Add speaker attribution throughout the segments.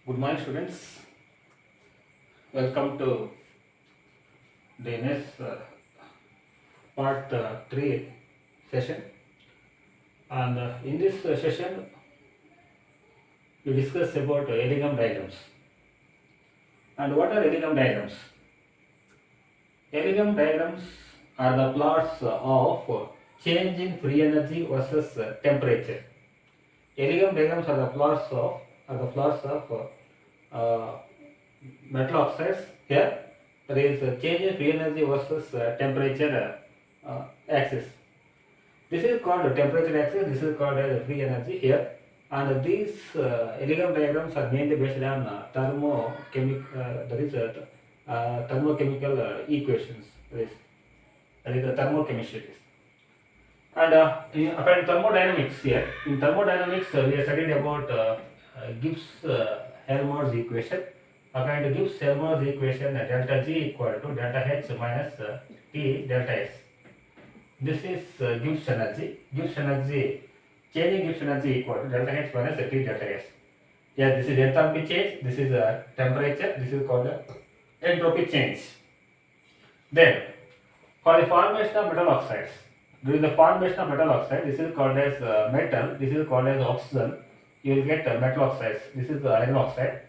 Speaker 1: Good morning, students. Welcome to the next part 3 session. And in this session, we discuss about Elingham diagrams. And what are Elingham diagrams? Elingham diagrams are the plots of change in free energy versus temperature. Elingham diagrams are the plots of uh, metal oxides. Here there is a change in free energy versus temperature axis. This is called the temperature axis, this is called as free energy here. And these Elingham diagrams are mainly based on thermochemical equations, that is the thermochemistry. And in thermodynamics here, in thermodynamics we are studied about Gibbs-Helmholtz equation. According to Gibbs-Helmholtz equation, delta G equal to delta H minus T delta S. This is Gibbs energy. Changing Gibbs energy equal to delta H minus T delta S. Yeah, this is enthalpy change. This is temperature. This is called entropy change. Then, for the formation of metal oxides, during the formation of metal oxide, this is called as metal. This is called as oxygen. You will get metal oxides. This is the iron oxide.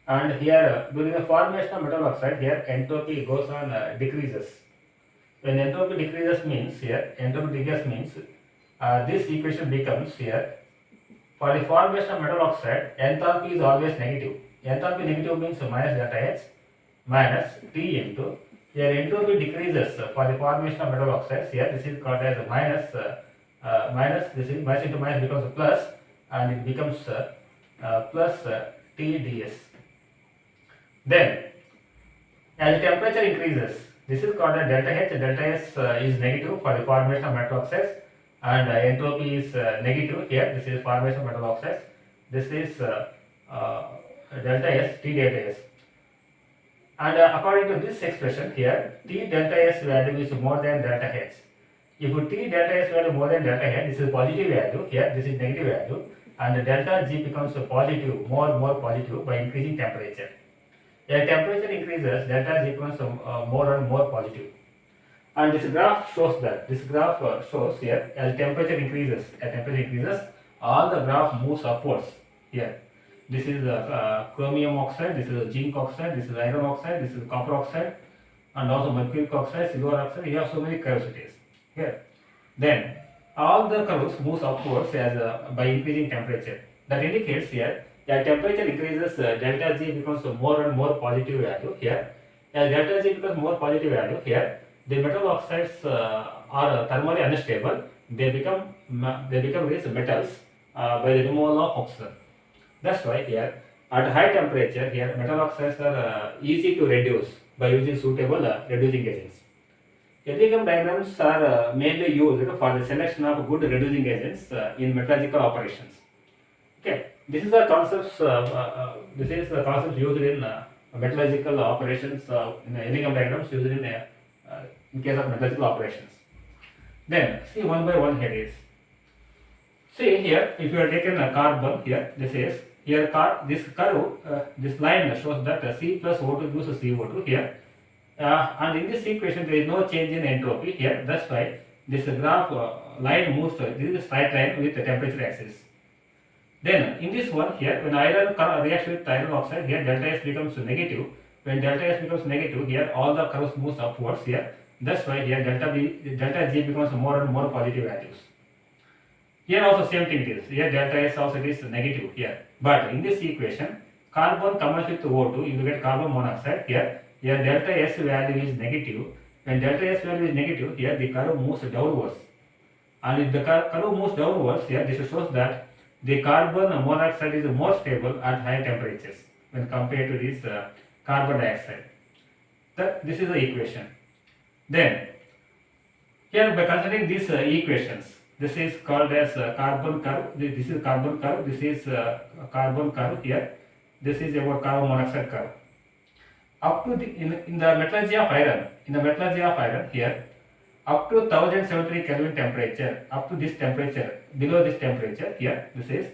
Speaker 1: And here, during the formation of metal oxide, here entropy goes on decreases. When entropy decreases means this equation becomes here, for the formation of metal oxide, enthalpy is always negative. Enthalpy negative means minus delta H minus T into, here entropy decreases for the formation of metal oxides. Here this is called as minus, this is minus into minus becomes plus, and it becomes plus T ds. Then, as the temperature increases, this is called as delta H. Delta S is negative for the formation of metal oxides, and entropy is negative. Here, this is formation of metal oxides. This is delta S, T delta S. And according to this expression here, T delta S value is more than delta H. If T delta S value more than delta H, this is positive value. Here, this is negative value, and delta G becomes positive, more positive by increasing temperature. As temperature increases, delta G becomes more and more positive. And this graph shows that. This graph shows here, as temperature increases, all the graph moves upwards here. This is chromium oxide, this is zinc oxide, this is iron oxide, this is copper oxide, and also mercury oxide, silver oxide. You have so many curves it is here. Then all the curves moves upwards as by increasing temperature. That indicates here, as temperature increases, delta G becomes more and more positive value here. As delta G becomes more positive value here, the metal oxides are thermally unstable. They become these metals by the removal of oxygen. That's why here, at high temperature here, metal oxides are easy to reduce by using suitable reducing agents. Elingham diagrams are mainly used for the selection of good reducing agents in metallurgical operations. Okay, this is the concepts. Used in metallurgical operations. In Elingham diagrams used in case of metallurgical operations. Then see one by one here is. See here, if you are taken a carbon here, this is here this curve, this line shows that C plus O2 gives CO2 here, and in this equation there is no change in entropy here. That's why this graph line moves. This is a straight line with the temperature axis. Then in this one here, when iron reacts with iron oxide, here delta S becomes negative. When delta S becomes negative, here all the curves moves upwards here. That's why here delta G becomes more and more positive values. Here also same thing it is. Here delta S also is negative here. But in this equation, carbon combines with O2, you will get carbon monoxide here. Here delta S value is negative. When delta S value is negative, here the curve moves downwards. And if the curve moves downwards, here this shows that the carbon monoxide is more stable at high temperatures when compared to this carbon dioxide. This is the equation. Then, here by considering these equations, this is called as carbon curve. This is carbon curve. This is carbon curve here. This is about carbon monoxide curve. Up to in the metallurgy of iron, here, up to 1073 Kelvin temperature, up to this temperature, below this temperature here, this is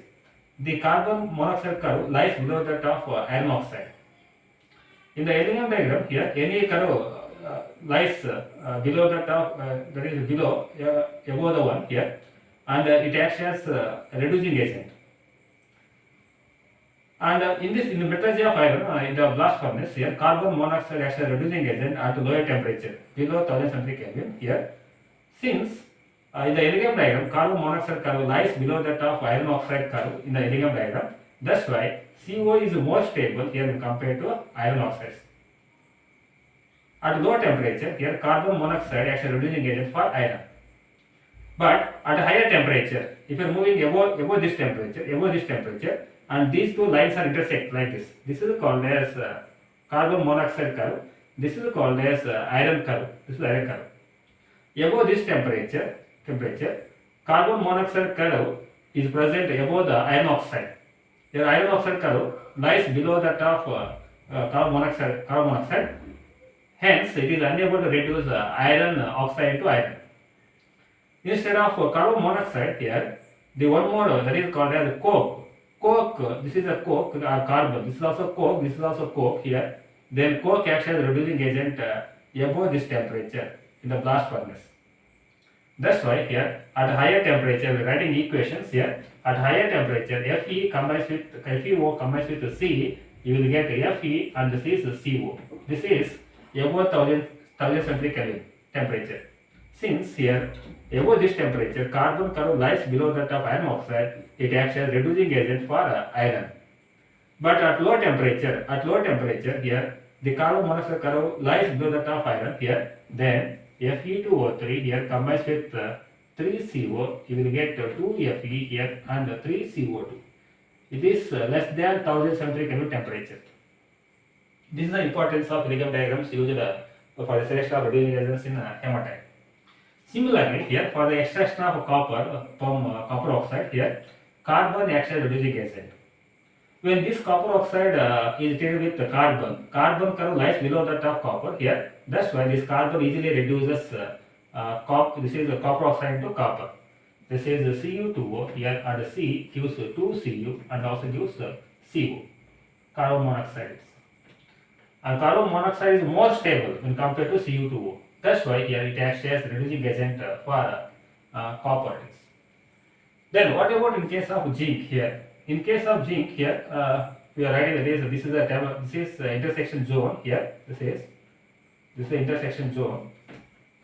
Speaker 1: the carbon monoxide curve lies below that of iron oxide. In the aluminum diagram here, any curve lies below that of that is below above the one here, and it acts as a reducing agent. And in the metallurgy of iron, in the blast furnace here, carbon monoxide acts as a reducing agent at lower temperature, below 1000 centigrade Kelvin here. Since in the aluminum diagram, carbon monoxide curve lies below that of iron oxide curve in the aluminum diagram. That's why CO is more stable here compared to iron oxides. At low temperature, here carbon monoxide acts as a reducing agent for iron. But at a higher temperature, if you are moving above this temperature, and these two lines are intersect like this. This is called as carbon monoxide curve. This is called as iron curve. This is iron curve. Above this temperature, carbon monoxide curve is present above the iron oxide. Your iron oxide curve lies below that of carbon monoxide. Hence, it is unable to reduce iron oxide to iron. Instead of carbon monoxide here, the one more that is called as coke. Coke, this is a coke or carbon. This is also coke. This is also coke here. Then coke acts as a reducing agent above this temperature in the blast furnace. That's why here at higher temperature, we are writing equations here. At higher temperature, FeO combines with C, you will get Fe and this is CO. This is above 1000 centigrade Kelvin temperature. Since here above this temperature, carbon curve lies below that of iron oxide, it acts as reducing agent for iron. But at low temperature here, the carbon monoxide curve lies below that of iron here. Then Fe2O3 here combines with 3CO, you will get 2Fe here and 3CO2. It is less than 1000 centigrade Kelvin temperature. This is the importance of Milgram diagrams used for the selection of reducing agents in hematite. Similarly, here for the extraction of copper from copper oxide, here carbon acts as reducing agent. When this copper oxide is treated with the carbon curve lies below that of copper here. That's why this carbon easily reduces this is copper oxide to copper. This is Cu2O here, and C gives 2Cu and also gives CO, carbon monoxide. And carbon monoxide is more stable when compared to Cu2O. That's why here it acts as reducing agent for copper. Then what about in case of zinc here? In case of zinc here, we are writing this is the intersection zone here. This is the intersection zone,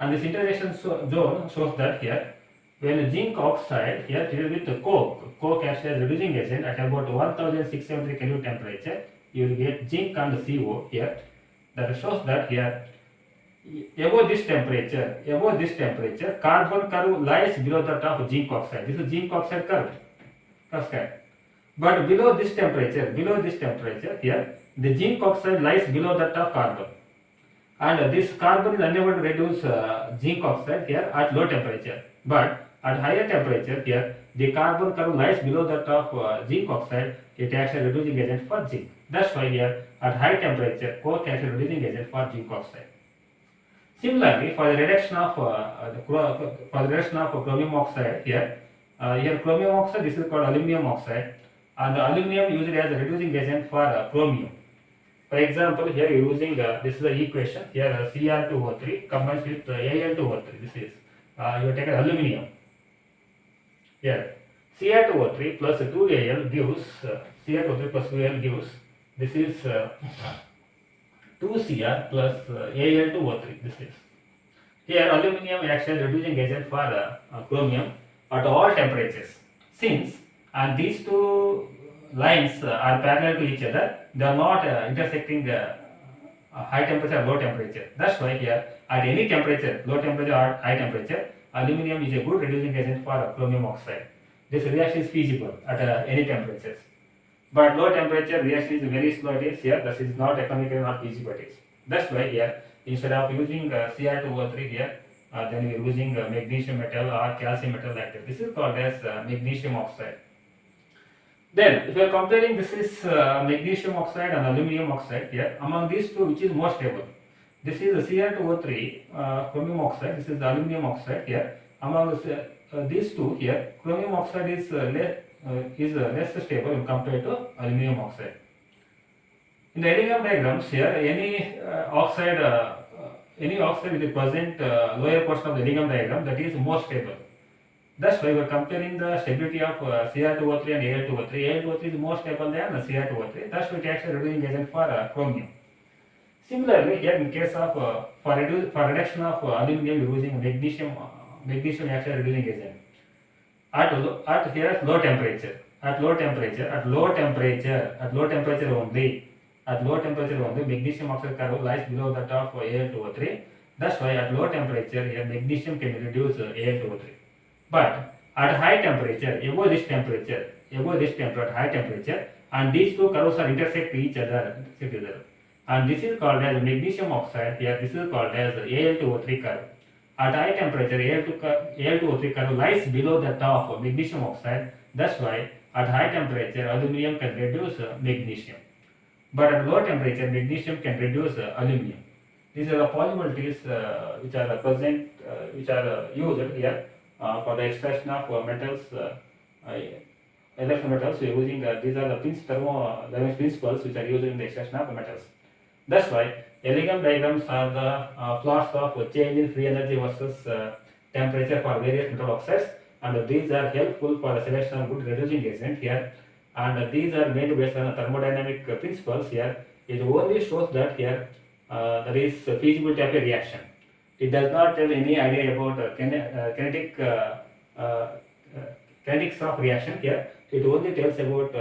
Speaker 1: and this intersection zone shows that here when zinc oxide here treated with the coke acts as reducing agent at about 1673 Kelvin temperature, you will get zinc and CO here. That shows that here above this temperature, carbon curve lies below that of zinc oxide. This is zinc oxide curve. But below this temperature here, the zinc oxide lies below that of carbon. And this carbon is unable to reduce zinc oxide here at low temperature. But at higher temperature here, the carbon curve lies below that of zinc oxide. It acts as a reducing agent for zinc. That's why here at high temperature, coke acts as a reducing agent for zinc oxide. Similarly, for the reduction of chromium oxide here, chromium oxide, this is called aluminium oxide, and the aluminium used as a reducing agent for chromium. For example, here you are using this is the equation here Cr2O3 combines with Al2O3. This is you have taken aluminium. Here Cr2O3 plus 2Al gives Cr2O3 plus 2Al gives this is 2Cr plus Al2O3. This is here aluminium acts as reducing agent for chromium at all temperatures. Since and these two lines are parallel to each other, they are not intersecting high temperature or low temperature. That's why here at any temperature, low temperature or high temperature, aluminium is a good reducing agent for chromium oxide. This reaction is feasible at any temperatures. But low temperature reaction is very slow. It is here. This is not economically not feasible. It is. That's why here instead of using Cr2O3 here, then we are using magnesium metal or calcium metal like that. This is called as magnesium oxide. Then, if you are comparing this is magnesium oxide and aluminium oxide here, among these two, which is more stable? This is the Cr2O3 chromium oxide. This is the aluminium oxide here. Among these two here, chromium oxide is is less stable when compared to aluminum oxide. In the Eddingham diagrams here, any oxide with the present lower portion of the Eddingham diagram, that is more stable. Thus, we were comparing the stability of Cr2O3 and Al2O3. Al2O3 is more stable than Cr2O3. Thus, we take a reducing agent for chromium. Similarly, here in case of for reduction of aluminum using magnesium acts as reducing agent. At low temperature only, magnesium oxide curve lies below that of Al2O3. That's why at low temperature here magnesium can reduce Al2O3. But at high temperature, above this temperature, at high temperature, and these two curves are intersect each other, and this is called as magnesium oxide. Here, this is called as Al2O3 curve. At high temperature, Al2O3 curve lies below that of magnesium oxide. That's why at high temperature, aluminum can reduce magnesium. But at low temperature, magnesium can reduce aluminum. These are the possibilities which are present, which are used here for the extraction of metals, electrometals using these are the thermodynamic principles which are used in the extraction of metals. That's why Eddingham diagrams are the plots of change in free energy versus temperature for various metal oxides, and these are helpful for the selection of good reducing agent here. And these are made based on thermodynamic principles here. It only shows that here there is feasibility of a reaction. It does not tell any idea about kinetics of reaction here. It only tells about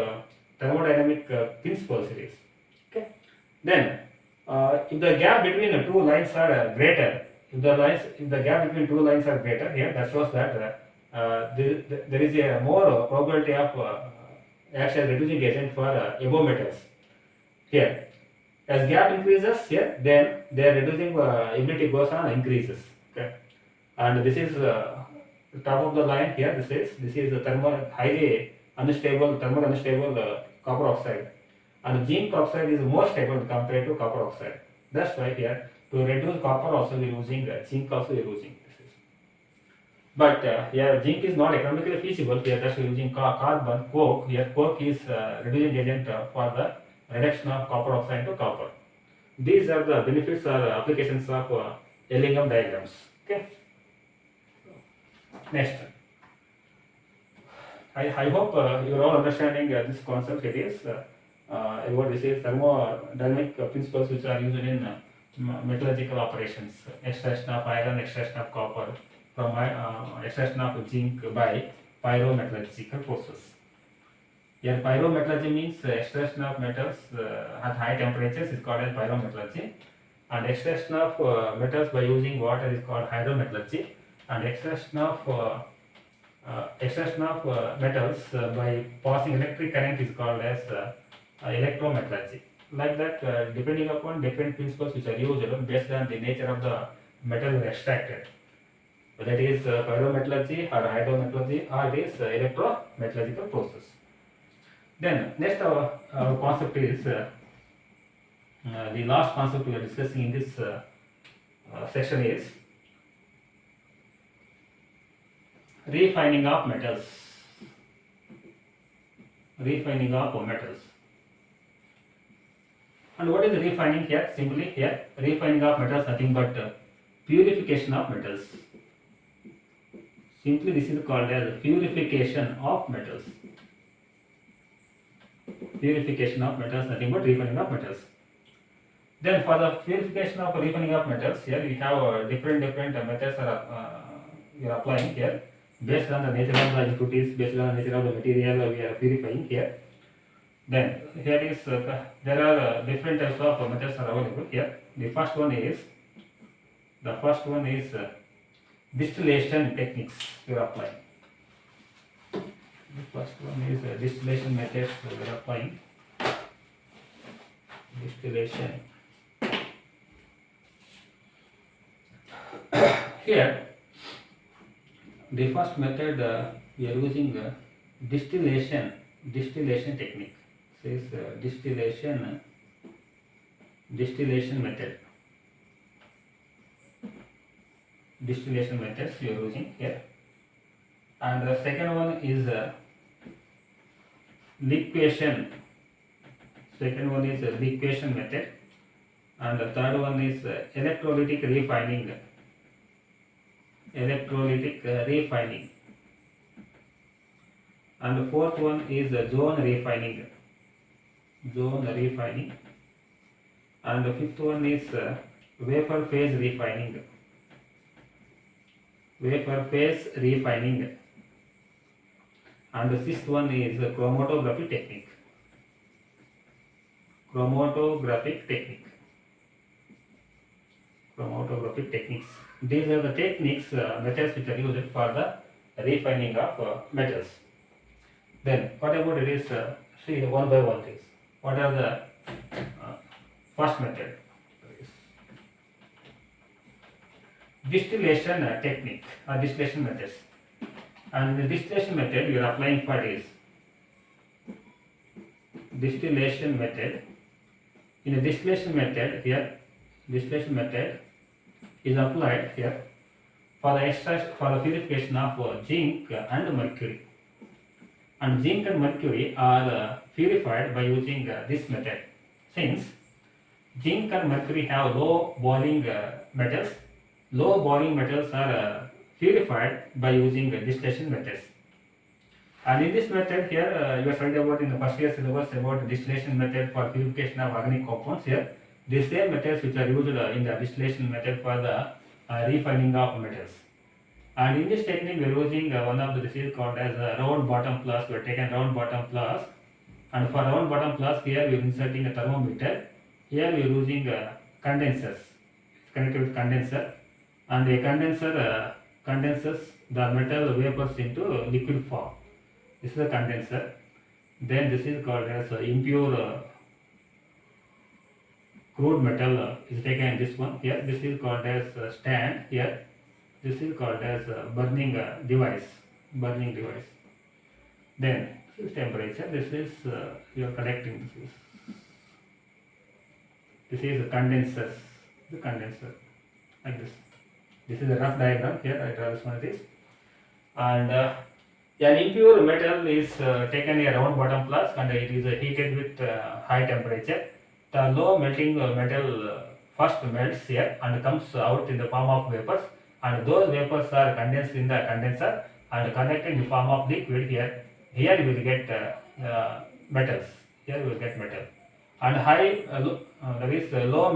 Speaker 1: thermodynamic principles it is. Okay. Then if the gap between the two lines are greater, if the gap between two lines are greater here, that shows that there is a more probability of actual reducing agent for above metals here. As gap increases here, then their reducing ability goes on increases. Okay, and this is top of the line here. This is the highly unstable copper oxide, and zinc oxide is more stable compared to copper oxide. That's why here to reduce copper also we are using zinc also we are using. But here zinc is not economically feasible. Here that's using carbon, coke. Here coke is reducing agent for the reduction of copper oxide to copper. These are the benefits or applications of Eddingham diagrams. Okay. Next, I hope you are all understanding this concept. It is what we say thermodynamic principles which are used in metallurgical operations, extraction of iron, extraction of copper, from extraction of zinc by pyrometallurgical process. Here pyrometallurgy means extraction of metals at high temperatures is called as pyrometallurgy, and extraction of metals by using water is called hydrometallurgy, and extraction of metals by passing electric current is called as electrometallurgy. Like that, depending upon different principles which are used based on the nature of the metal extracted, whether it is pyrometallurgy or hydrometallurgy or it is electrometallurgical process. Then next our concept is the last concept we are discussing in this section is refining of metals. Refining of metals. And what is refining here? Simply here, refining of metals nothing but purification of metals. Simply this is called as purification of metals. Purification of metals, nothing but refining of metals. Then for the purification of refining of metals, here we have different methods we are applying here based on the nature of the impurities, based on the nature of the material we are purifying here. Then here is there are different types of methods are available here. The first one is distillation techniques we are applying. The first one is distillation methods we are applying. Distillation. Here, the first method we are using distillation technique. This is distillation method. Distillation methods we are using here. And the second one is liquefaction. Second one is liquefaction method, and the third one is electrolytic refining. And the fourth one is zone refining. And the fifth one is vapor phase refining. And the sixth one is chromatography technique. Chromatographic techniques. These are the techniques, methods which are used for the refining of metals. Then what about it is, see one by one things. What are the first method? Distillation technique or distillation methods. And the distillation method you are applying for is distillation method. In a distillation method here, distillation method is applied here for the purification of zinc and mercury. And zinc and mercury are purified by using this method. Since zinc and mercury have low boiling metals, low boiling metals are purified by using distillation methods. And in this method here, you are studied about in the first year syllabus about distillation method for purification of organic compounds. Here, the same methods which are used in the distillation method for the refining of metals. And in this technique, we are using one of the, this is called as a round bottom flask. We are taken round bottom flask, and for round bottom flask here we are inserting a thermometer. Here we are using condensers, connected with condenser, and a condenser condenses the metal vapors into liquid form. This is a condenser. Then this is called as impure crude metal is taken this one here. This is called as stand here. This is called as burning device. Then this is temperature. This is you are collecting. This is condensers. The condenser like this. This is a rough diagram here. I draw this one. This and an impure metal is taken a round bottom flask and it is heated with high temperature. The low melting metal first melts here and comes out in the form of vapors, and those vapors are condensed in the condenser and collected in the form of liquid here. Here you will get metals. Here you will get metal. And high that is low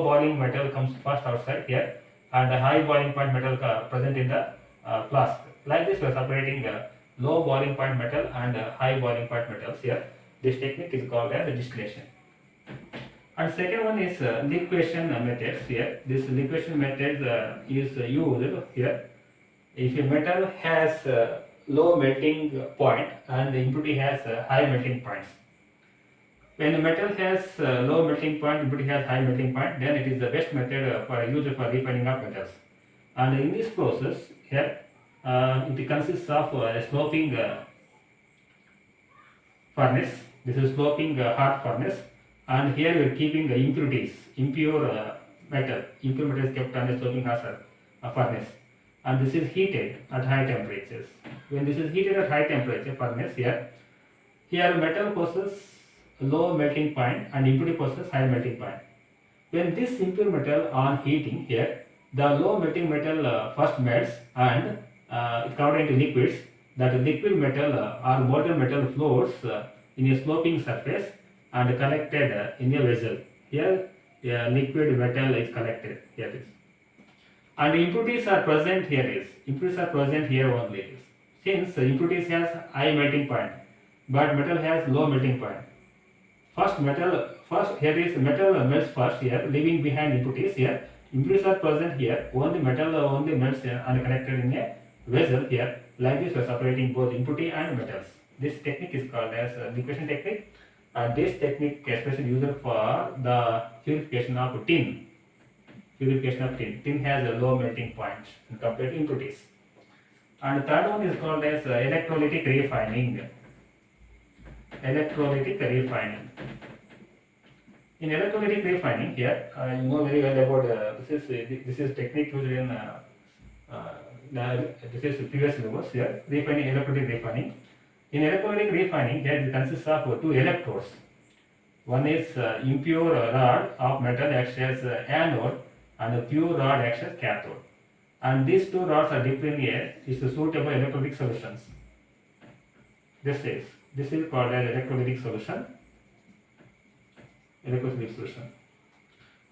Speaker 1: boiling metal comes first outside here, and the high boiling point metal present in the flask. Like this we are separating low boiling point metal and high boiling point metals here. This technique is called as distillation. And second one is liquefaction methods here. This liquefaction method is used here if a metal has low melting point and the impurity has high melting points. When the metal has low melting point, impurity has high melting point, then it is the best method for used for refining of metals. And in this process here, it consists of a sloping furnace. This is sloping hot furnace, and here we are keeping impurities, impure metal is kept on a sloping hot furnace, and this is heated at high temperatures. When this is heated at high temperature furnace here metal possesses low melting point and impurity possesses high melting point. When this impure metal on heating here, the low melting metal first melts and it converted into liquids. That liquid metal or molten metal floats in a sloping surface and collected in a vessel. Here liquid metal is collected. Here it is. And impurities are present here. Impurities are present here only. Since impurities has high melting point, but metal has low melting point. Here is metal melts first here, leaving behind impurities here. Impurities are present here. Only metal melts and connected in a vessel here. Like this we are separating both impurity and metals. This technique is called as liquefaction technique. This technique is especially used for the purification of tin. Tin has a low melting point compared to impurities. And the third one is called as electrolytic refining. In electrolytic refining here, you know very well about this is technique used in this is previous syllabus here, electrolytic refining. In electrolytic refining, that consists of two electrodes. One is impure rod of metal acts as anode and a pure rod acts as cathode. And these two rods are dipped in air is suitable electrolytic solutions. This is called as electrolytic solution. Electrolytic solution.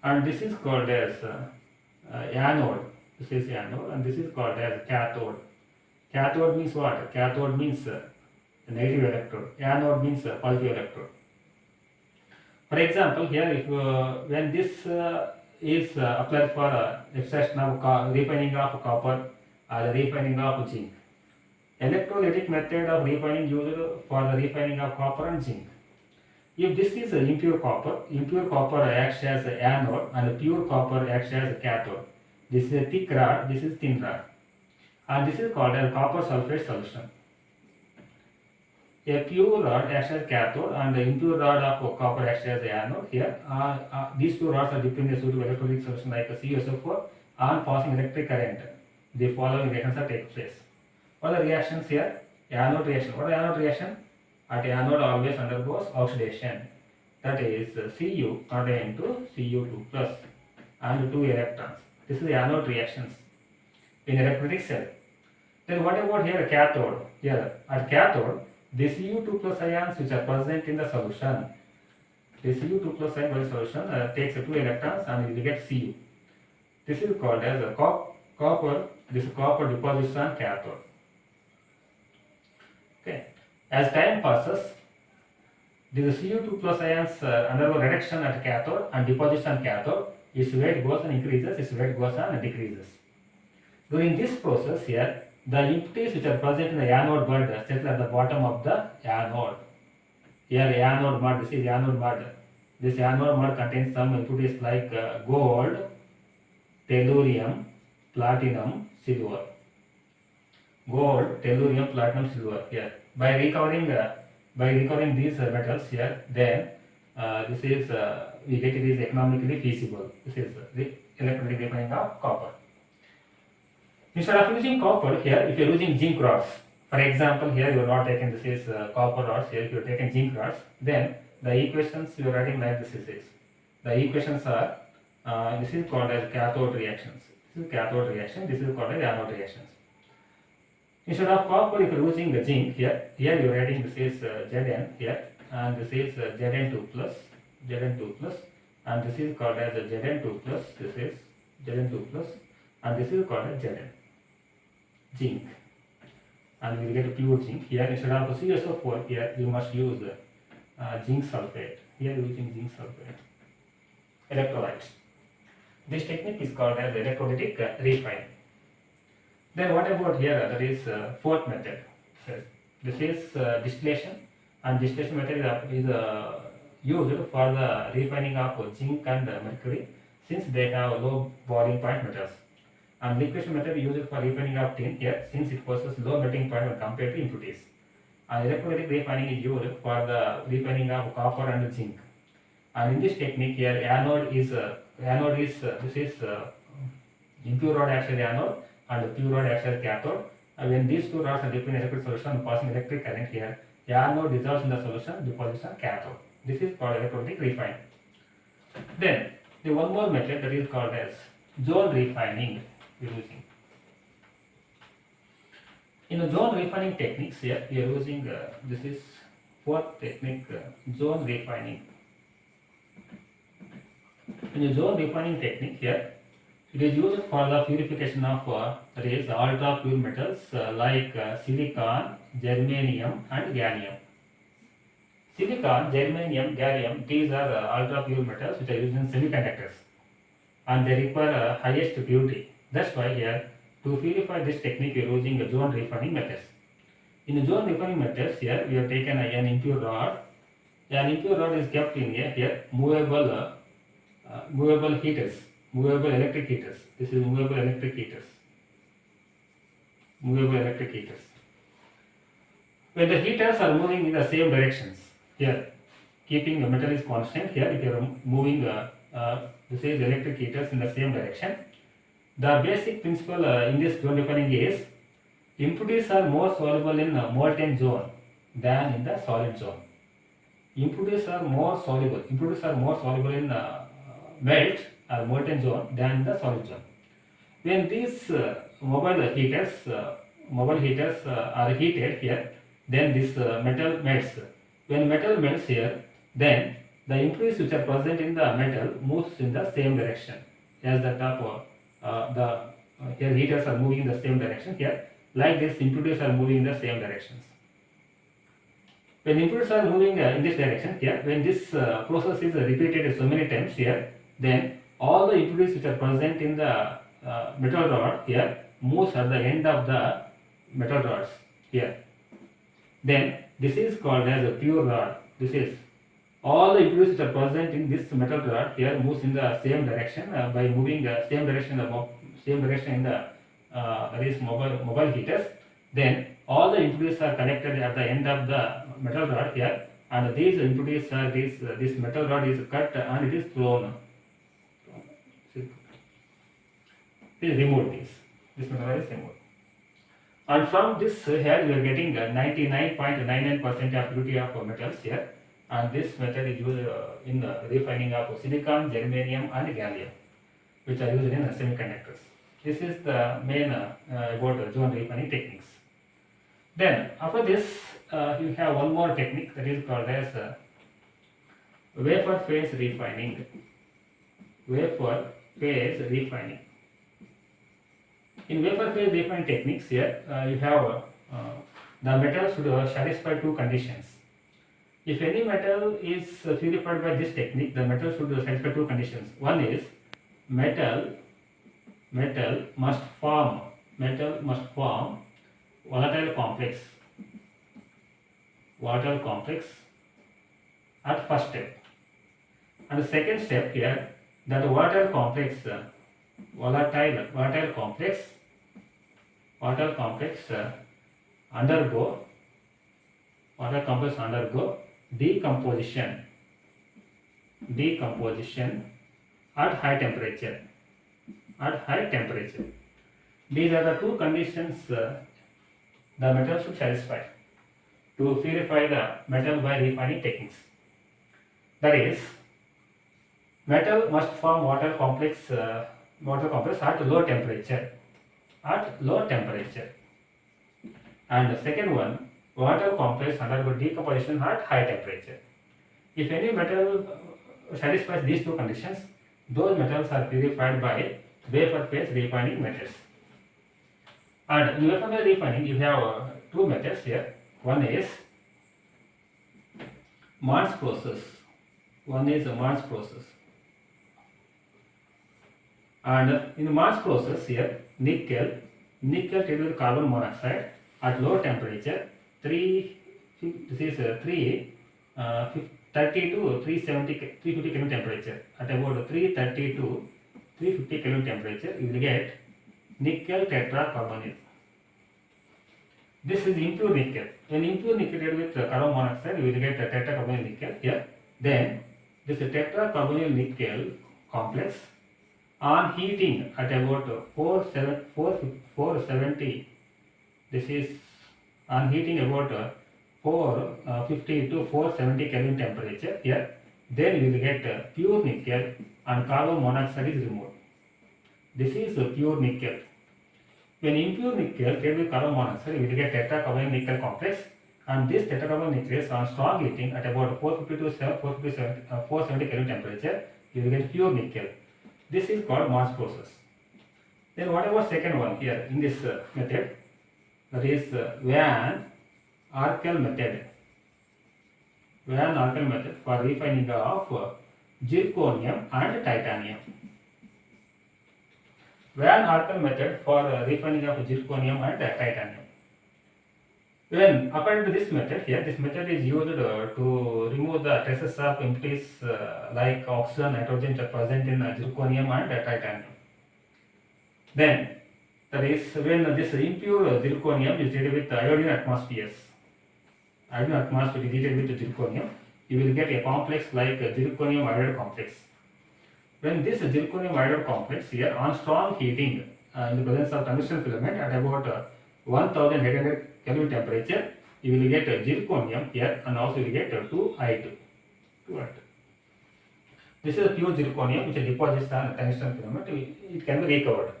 Speaker 1: And this is called as anode. This is anode, and this is called as cathode. Cathode means what? Cathode means negative electrode. Anode means positive electrode. For example, here if when this is applied for extraction of refining of copper or the refining of zinc. Electrolytic method of refining used for the refining of copper and zinc. If this is impure copper acts as anode and pure copper acts as cathode. This is a thick rod, this is thin rod, and this is called as copper sulfate solution. A pure rod acts as cathode and the impure rod of copper acts as anode. Here, these two rods are dipped in a suitable electrolytic solution like CuSO4 and passing electric current. The following reactions are taking place. What are the reactions here? Anode reaction. What is anode reaction? At anode always undergoes oxidation. That is Cu contained into Cu2 plus and 2 electrons. This is the anode reactions in electrolytic cell. Then what about here cathode? Here at cathode, the Cu2 plus ions which are present in the solution. The Cu2 plus ion in the solution takes 2 electrons and you get Cu. This is called as a copper. This copper deposits on cathode. Okay. As time passes, the Cu2 plus ions undergo reduction at cathode and deposits on cathode. Its weight goes and increases, its weight goes and decreases. During this process here, the impurities which are present in the anode mud settle at the bottom of the anode. Here anode mud, this is anode mud. This anode mud contains some impurities like gold, tellurium, platinum, silver. Gold, tellurium, platinum, silver here. By recovering these metals here, then this is we get it is economically feasible. This is the electrolytic refining of copper. Instead of using copper here, if you are using zinc rods, for example, here you are not taking this is copper rods. Here if you are taking zinc rods, then the equations you are writing like this is. The equations are this is called as cathode reactions. This is cathode reaction. This is called as anode reactions. Instead of copper, if you are using the zinc here you are writing this is Zn here, and this is Zn2 plus, and this is called as Zn2 plus. This is Zn2 plus, and this is called as Zn. Zinc, and we will get a pure zinc. Here instead of CuSO4 here you must use zinc sulfate. Here using zinc sulfate electrolytes. This technique is called as electrolytic refining. Then what about here? That is fourth method. This is distillation, and distillation method is used for the refining of zinc and mercury since they have low boiling point metals. And liquefaction method used for refining of tin here since it possesses low melting point when compared to impurities. And electrolytic refining is used for the refining of copper and zinc. And in this technique here, anode is this is impure rod acts as anode and pure rod acts as cathode. And when these two rods are dipped in electric solution passing electric current here, anode dissolves in the solution, deposits on cathode. This is called electrolytic refining. Then the one more method that is called as zone refining. Using in the zone refining techniques here we are using this is fourth technique, zone refining. In the zone refining technique here it is used for the purification of that is ultra pure metals like silicon, germanium and gallium. Silicon, germanium, gallium, these are ultra pure metals which are used in semiconductors and they require highest purity. That's why here to purify this technique we are using the zone refining methods. In the zone refining methods here we have taken an impure rod. An impure rod is kept in here movable heaters, movable electric heaters. This is movable electric heaters. Movable electric heaters. When the heaters are moving in the same directions here, keeping the metal is constant here. If you are moving this is electric heaters in the same direction. The basic principle in this zone refining is impurities are more soluble in molten zone than in the solid zone. Impurities are more soluble. Impurities are more soluble in melt or molten zone than in the solid zone. When these mobile heaters are heated here, then this metal melts. When metal melts here, then the impurities which are present in the metal moves in the same direction as the top. Here heaters are moving in the same direction here. Like this, impurities are moving in the same directions. When impurities are moving in this direction here, when this process is repeated so many times here, then all the impurities which are present in the metal rod here moves at the end of the metal rods here. Then this is called as a pure rod. This is all the impurities which are present in this metal rod here moves in the same direction by moving the same direction in the that is mobile heaters. Then all the impurities are connected at the end of the metal rod here, and these impurities are this metal rod is cut and it is thrown. Please remove this metal rod is removed. And from this here we are getting 99.99% of purity of metals here, and this method is used in the refining of silicon, germanium and gallium, which are used in semiconductors. This is the main about zone refining techniques. Then after this you have one more technique that is called as wafer phase refining. Wafer phase refining. In wafer phase refining techniques here you have the metal should satisfy two conditions. If any metal is purified by this technique, the metal should satisfy two conditions. One is metal must form volatile complex at first step, and the second step here that volatile complex undergo decomposition at high temperature. These are the two conditions the metal should satisfy to purify the metal by refining techniques. That is, metal must form water complex at low temperature. And the second one, water complex undergo decomposition at high temperature. If any metal satisfies these two conditions, those metals are purified by wafer phase refining methods. And in wafer phase refining, you have two methods here. One is Mann's process. And in the Mann's process here, nickel treated with carbon monoxide at low temperature, 30 to 350 Kelvin temperature. At about 330 to 350 Kelvin temperature, you will get nickel tetracarbonyl. This is impure nickel. When impure nickel treated with carbon monoxide, you will get a tetracarbonyl nickel here. Then this tetracarbonyl nickel complex on heating at about 470, this is on heating about 450 to 470 Kelvin temperature here, then you will get pure nickel and carbon monoxide is removed. This is pure nickel. When impure nickel treated with carbon monoxide, you will get tetracarbonyl nickel complex, and this tetracarbonyl nickel on strong heating at about 450 to 470 Kelvin temperature, you will get pure nickel. This is called Mann's process. Then what about second one here in this method? That is Van Arkel method. Van Arkel method for refining of zirconium and titanium. Van Arkel method for refining of zirconium and titanium. When according to this method here, this method is used to remove the traces of impurities like oxygen, nitrogen which are present in zirconium and titanium. Then that is when this impure zirconium is treated with iodine atmosphere is treated with zirconium, you will get a complex like zirconium iodide complex. When this zirconium iodide complex here on strong heating in the presence of tungsten filament at about 1800 Kelvin temperature, you will get zirconium here, and also you will get 2I2. 2I2. This is pure zirconium which deposits on tungsten filament. It can be recovered.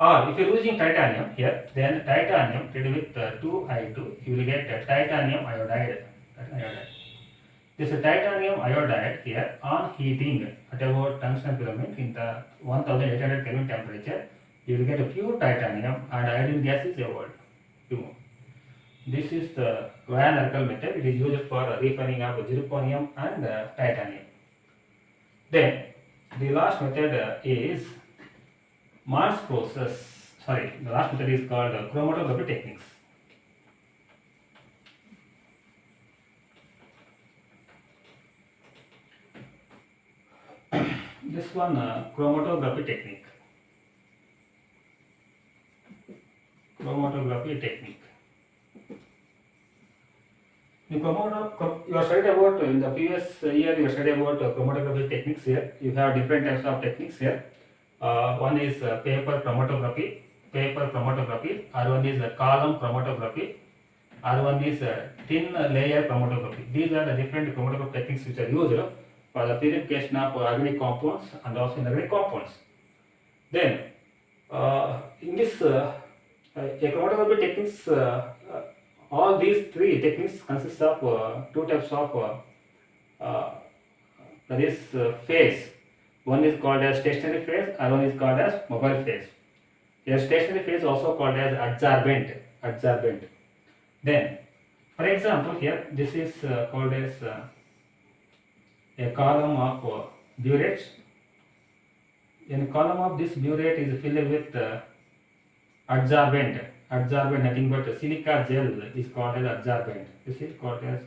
Speaker 1: Or if you are using titanium here, then titanium treated with 2I2, you will get titanium iodide. This titanium iodide here, on heating at about tungsten filament in the 1800 Kelvin temperature, you will get a pure titanium and iodine gas is evolved. This is the Van Erkel method. It is used for refining of zirconium and titanium. Then the last method is Mars process. Sorry, the last method is called chromatography techniques. This one chromatography technique. Chromatography technique. The you are studied about in the previous year. You are studied about chromatography techniques here. You have different types of techniques here. One is paper chromatography, or one is column chromatography, or one is thin layer chromatography. These are the different chromatography techniques which are used for the purification of organic compounds and also inorganic compounds. Then in this chromatography techniques, all these three techniques consist of two types of that is phase. One is called as stationary phase and one is called as mobile phase. Here stationary phase also called as adsorbent. Then for example here this is called as a column of burette. In column of this burette is filled with adsorbent, nothing but silica gel is called as adsorbent. This is called as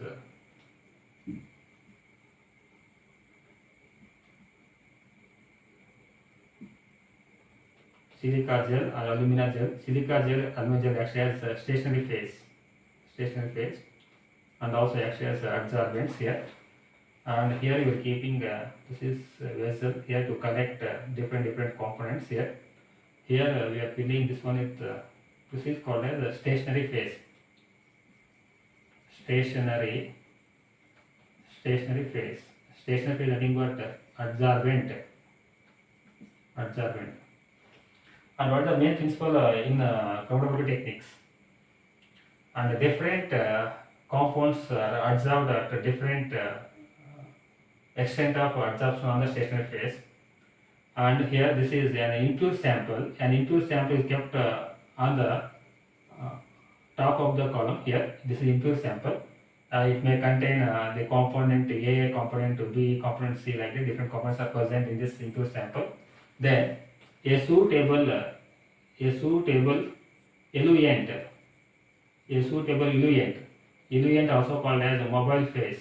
Speaker 1: silica gel or alumina gel. Silica gel, alumina gel acts as stationary phase, and also acts as adsorbents here. And here you are keeping this is vessel here to collect different components here. Here we are filling this one with this is called as the stationary phase. Stationary phase nothing but adsorbent. And what is the main principle in chromatography techniques? And different compounds are adsorbed at different extent of absorption on the stationary phase. And here this is an impure sample. An impure sample is kept on the top of the column here. This is impure sample. It may contain the component A, component B, component C, like that. Different components are present in this impure sample. Then a suitable eluent also called as a mobile phase.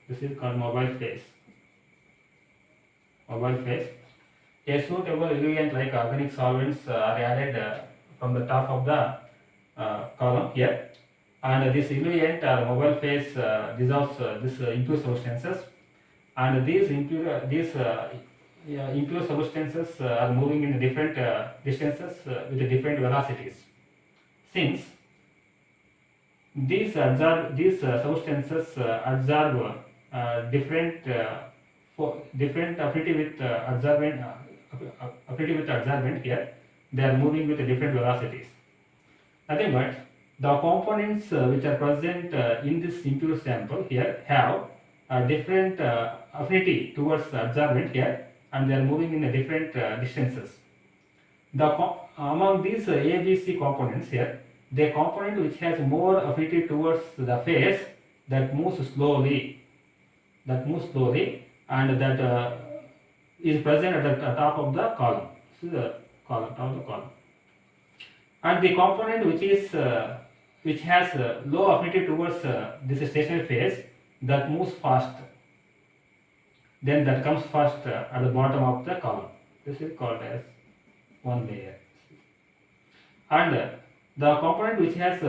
Speaker 1: This is called mobile phase. A suitable eluent like organic solvents are added from the top of the column here, and this eluent or mobile phase dissolves this impure substances, and these impure substances are moving in different distances with different velocities. Since these substances absorb different affinity with adsorbent here, they are moving with different velocities. Nothing but the components which are present in this impure sample here have different affinity towards adsorbent here, and they are moving in different distances. Among these ABC components here, the component which has more affinity towards the phase that moves slowly, and that is present at the top of the column. This is the top of the column. And the component which has low affinity towards this stationary phase that moves fast, then that comes first at the bottom of the column. This is called as one layer. And the component which has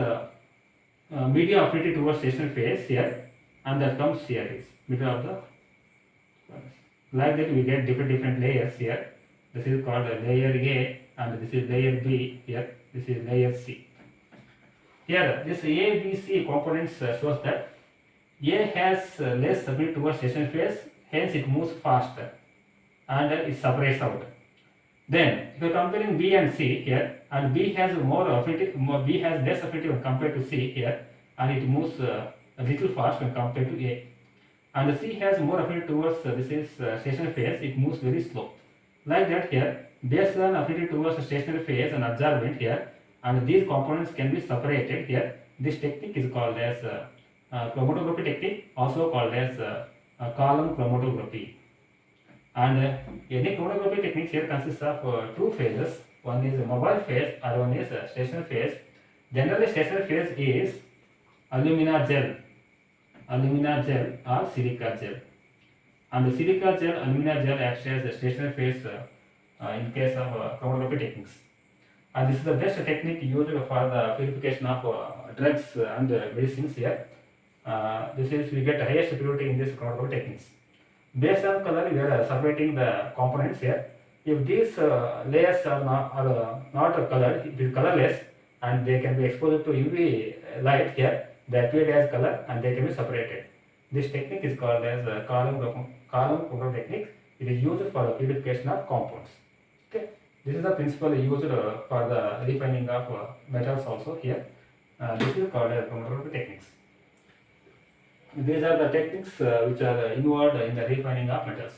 Speaker 1: medium affinity towards stationary phase here, and that comes here is middle of the. Like that we get different layers here. This is called layer A, and this is layer B here. This is layer C. Here, this A, B, C components shows that A has less submit towards stationary phase, hence it moves faster and it separates out. Then, if you are comparing B and C here, and B has more affinity, B has less affinity when compared to C here, and it moves a little fast when compared to A. And C has more affinity towards this is stationary phase, it moves very slow. Like that here, based on affinity towards stationary phase and adsorbent here, and these components can be separated here. This technique is called as chromatography technique, also called as column chromatography. And any chromatography techniques here consists of two phases. One is a mobile phase, or one is a stationary phase. Generally, stationary phase is alumina gel or silica gel. And the silica gel, alumina gel acts as a stationary phase in case of chromatography techniques. And this is the best technique used for the purification of drugs and medicines here. This is we get highest purity in this chromatography techniques. Based on color, we are separating the components here. If these layers are not colored, it is colorless and they can be exposed to UV light here, they appear as color and they can be separated. This technique is called as column chromatography technique. It is used for the purification of compounds. Okay. This is the principle used for the refining of metals also here. This is called chromatography techniques. These are the techniques which are involved in the refining of metals.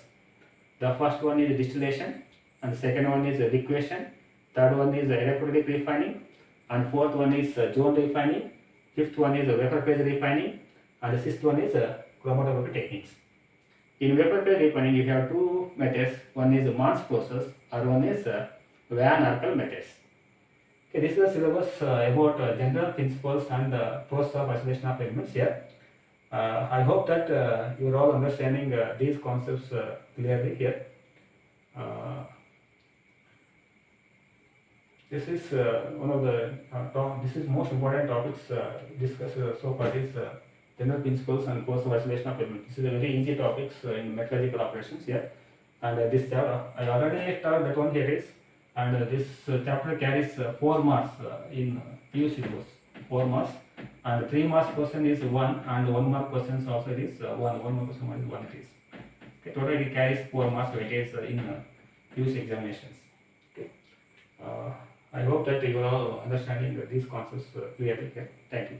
Speaker 1: The first one is distillation, and the second one is liquefaction, third one is electrolytic refining, and fourth one is zone refining, fifth one is vapor phase refining, and the sixth one is chromatography techniques. In vapor phase refining, you have two methods. One is Mann's process, or one is Van Arkel methods. Okay, this is the syllabus about general principles and process of isolation of elements here. I hope that you are all understanding these concepts clearly here. This is one of the this is most important topics discussed so far is general principles and process of isolation of elements. This is a very easy topics in metallurgical operations here. And this I already taught that one here is, and this chapter carries 4 marks in PUC course, 4 marks. And 3 marks question is 1, and 1 mark questions also it is 1 mark question is 1 it is. Okay, total it carries 4 marks weightage in PUC examinations. Okay. I hope that you are all understanding these concepts clearly here. Thank you.